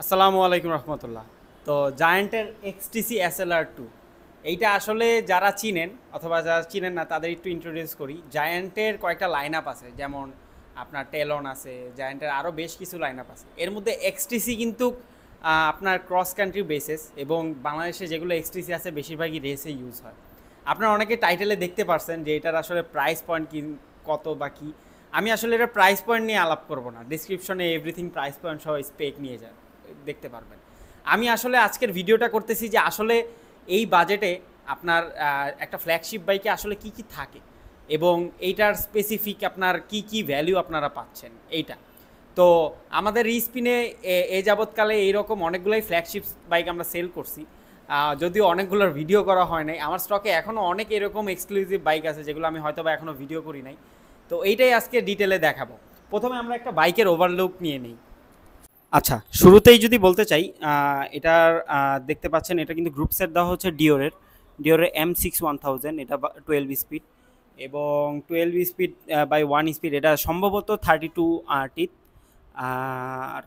আসসালামু আলাইকুম রহমতুল্লাহ। তো জায়ান্টের এক্সটিসি SLR 2 এইটা আসলে যারা চিনেন অথবা যারা চিনেন না তাদের একটু ইন্ট্রোডিউস করি। জায়ান্টের কয়েকটা লাইন আপ আছে, যেমন আপনার টেলন আছে, জায়ান্টের আরও বেশ কিছু লাইন আপ আছে। এর মধ্যে এক্সটিসি কিন্তু আপনার ক্রস কান্ট্রি বেসেস, এবং বাংলাদেশে যেগুলো এক্সটিসি আছে বেশিরভাগই রেসে ইউজ হয়। আপনারা অনেকে টাইটেলে দেখতে পারছেন যে এটার আসলে প্রাইস পয়েন্ট কি, কত বা কী। আমি আসলে এটা প্রাইস পয়েন্ট নিয়ে আলাপ করব না, ডিসক্রিপশনে এভরিথিং প্রাইস পয়েন্ট সহ স্পেক নিয়ে যান, দেখতে পারবেন। আমি আসলে আজকের ভিডিওটা করতেছি যে আসলে এই বাজেটে আপনার একটা ফ্ল্যাগশিপ বাইকে আসলে কি কি থাকে, এবং এইটার স্পেসিফিক আপনার কি কি ভ্যালু আপনারা পাচ্ছেন এইটা। তো আমাদের রিস্পিনে এ যাবৎকালে এইরকম অনেকগুলোই ফ্ল্যাগশিপ বাইক আমরা সেল করছি, যদিও অনেকগুলোর ভিডিও করা হয় নাই। আমার স্টকে এখনও অনেক এরকম এক্সক্লুসিভ বাইক আছে যেগুলো আমি হয়তো বা এখনও ভিডিও করি নাই। তো এইটাই আজকে ডিটেলে দেখাবো। প্রথমে আমরা একটা বাইকের ওভারলুক নিয়ে নিই। আচ্ছা, শুরুতেই যদি বলতে চাই, এটার দেখতে পাচ্ছেন এটা কিন্তু গ্রুপ সেট দেওয়া হচ্ছে ডিওরের M6 1000। এটা 12 স্পিড, এবং 12 স্পিড বাই 1 স্পিড। এটা সম্ভবত 32 টিথ, আর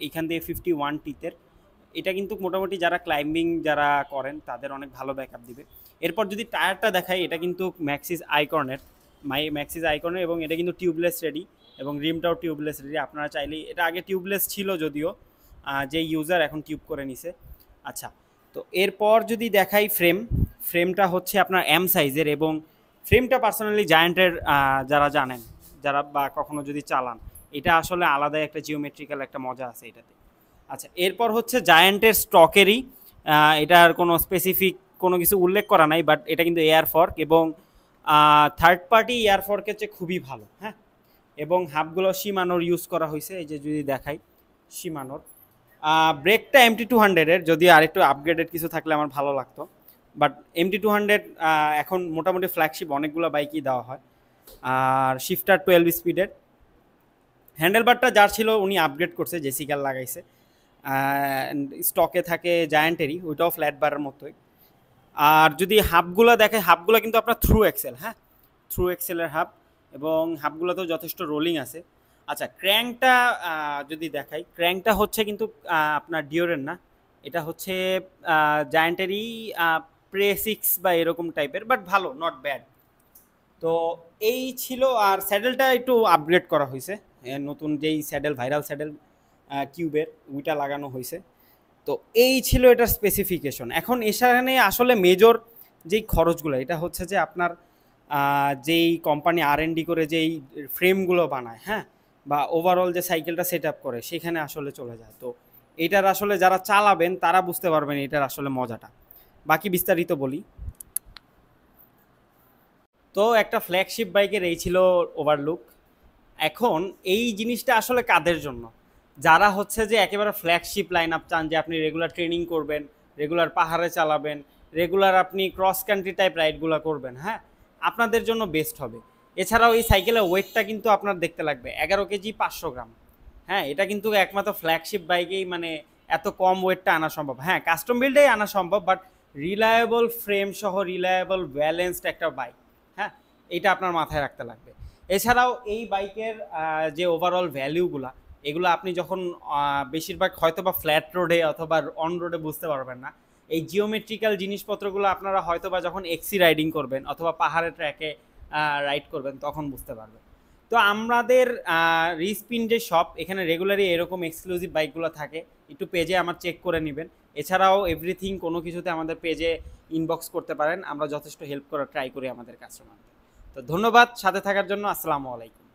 এইখান দিয়ে 51 টিথের। এটা কিন্তু মোটামুটি যারা ক্লাইম্বিং যারা করেন তাদের অনেক ভালো ব্যাকআপ দিবে। এরপর যদি টায়ারটা দেখাই, এটা কিন্তু ম্যাক্সিস আইকনের, এবং এটা কিন্তু টিউবলেস রেডি, এবং রিমটাও টিউবলেস রেডি। আপনারা চাইলেই, এটা আগে টিউবলেস ছিল যদিও, যে ইউজার এখন টিউব করে নিছে। আচ্ছা, তো এরপর যদি দেখাই ফ্রেমটা হচ্ছে আপনার এম সাইজের, এবং ফ্রেমটা পার্সোনালি জায়ান্টের যারা জানেন, যারা বা কখনো যদি চালান, এটা আসলে আলাদাই একটা জিওমেট্রিক্যাল একটা মজা আছে এটাতে। আচ্ছা, এরপর হচ্ছে জায়ান্টের স্টকেরই, এটার কোনো স্পেসিফিক কোনো কিছু উল্লেখ করা নাই, বাট এটা কিন্তু এয়ার ফর্ক, এবং থার্ড পার্টি এয়ার ফর্কের চেয়ে খুবই ভালো। হ্যাঁ, এবং হাবগুলো শিমানোর ইউজ করা হয়েছে, এই যে যদি দেখাই শিমানোর। ব্রেকটা MT200-এর, যদি আরেকটু আপগ্রেডেড কিছু থাকলে আমার ভালো লাগতো, বাট MT200 এখন মোটামুটি ফ্ল্যাগশিপ অনেকগুলো বাইকই দেওয়া হয়। আর শিফটার 12 স্পিডের। হ্যান্ডেলবারটা যার ছিল উনি আপগ্রেড করছে, জেসিকার লাগাইছে। স্টকে থাকে জায়ান্টেরই, ওইটাও ফ্ল্যাট বারের মতোই। আর যদি হাবগুলো দেখে, হাবগুলো কিন্তু আপনার থ্রু এক্সেল, হ্যাঁ, থ্রু এক্সেলের হাব, এবং হাবগুলোতেও যথেষ্ট রোলিং আছে। আচ্ছা, ক্র্যাঙ্কটা যদি দেখাই, ক্র্যাঙ্কটা হচ্ছে কিন্তু আপনার ডিওরের না, এটা হচ্ছে জায়ান্টেরই প্রে 6 বা এরকম টাইপের, বাট ভালো, নট ব্যাড। তো এই ছিল। আর স্যাডেলটা একটু আপগ্রেড করা হয়েছে, নতুন যেই স্যাডেল, ভাইরাল স্যাডেল কিউবের, ওইটা লাগানো হয়েছে। তো এই ছিল এটার স্পেসিফিকেশন। এখন এখানে আসলে মেজর যেই খরচগুলো, এটা হচ্ছে যে আপনার যেই কোম্পানি R&D করে যেই ফ্রেমগুলো বানায়, হ্যাঁ, বা ওভারঅল যে সাইকেলটা সেট আপ করে, সেখানে আসলে চলে যায়। তো এটার আসলে যারা চালাবেন তারা বুঝতে পারবেন এটার আসলে মজাটা। বাকি বিস্তারিত বলি। তো একটা ফ্ল্যাগশিপ বাইকের এই ছিল ওভারলুক। এখন এই জিনিসটা আসলে কাদের জন্য? যারা হচ্ছে যে একেবারে ফ্ল্যাগশিপ লাইন আপ চান, যে আপনি রেগুলার ট্রেনিং করবেন, রেগুলার পাহাড়ে চালাবেন, রেগুলার আপনি ক্রস কান্ট্রি টাইপ রাইডগুলো করবেন, হ্যাঁ, আপনাদের জন্য বেস্ট হবে। এছাড়াও এই সাইকেলের ওয়েটটা কিন্তু আপনার দেখতে লাগবে 11 কেজি 500 গ্রাম। হ্যাঁ, এটা কিন্তু একমাত্র ফ্ল্যাগশিপ বাইকেই মানে এত কম ওয়েটটা আনা সম্ভব। হ্যাঁ, কাস্টম বিল্ডেই আনা সম্ভব, বাট রিলায়েবল ফ্রেম সহ রিলায়েবল ব্যালেন্সড একটা বাইক, হ্যাঁ, এইটা আপনার মাথায় রাখতে লাগবে। এছাড়াও এই বাইকের যে ওভারঅল ভ্যালুগুলা, এগুলো আপনি যখন বেশিরভাগ হয়তো বা ফ্ল্যাট রোডে অথবা অন রোডে বুঝতে পারবেন না। এই জিওমেট্রিক্যাল জিনিসপত্রগুলো আপনারা হয়তো বা যখন এক্সি রাইডিং করবেন অথবা পাহাড়ের ট্র্যাকে রাইড করবেন তখন বুঝতে পারবেন। তো আমাদের রিস্পিন যে শপ, এখানে রেগুলারই এরকম এক্সক্লুসিভ বাইকগুলো থাকে। একটু পেজে আমার চেক করে নেবেন। এছাড়াও এভরিথিং কোনো কিছুতে আমাদের পেজে ইনবক্স করতে পারেন, আমরা যথেষ্ট হেল্প করার ট্রাই করি আমাদের কাস্টমারদের। তো ধন্যবাদ সাথে থাকার জন্য। আসসালামু আলাইকুম।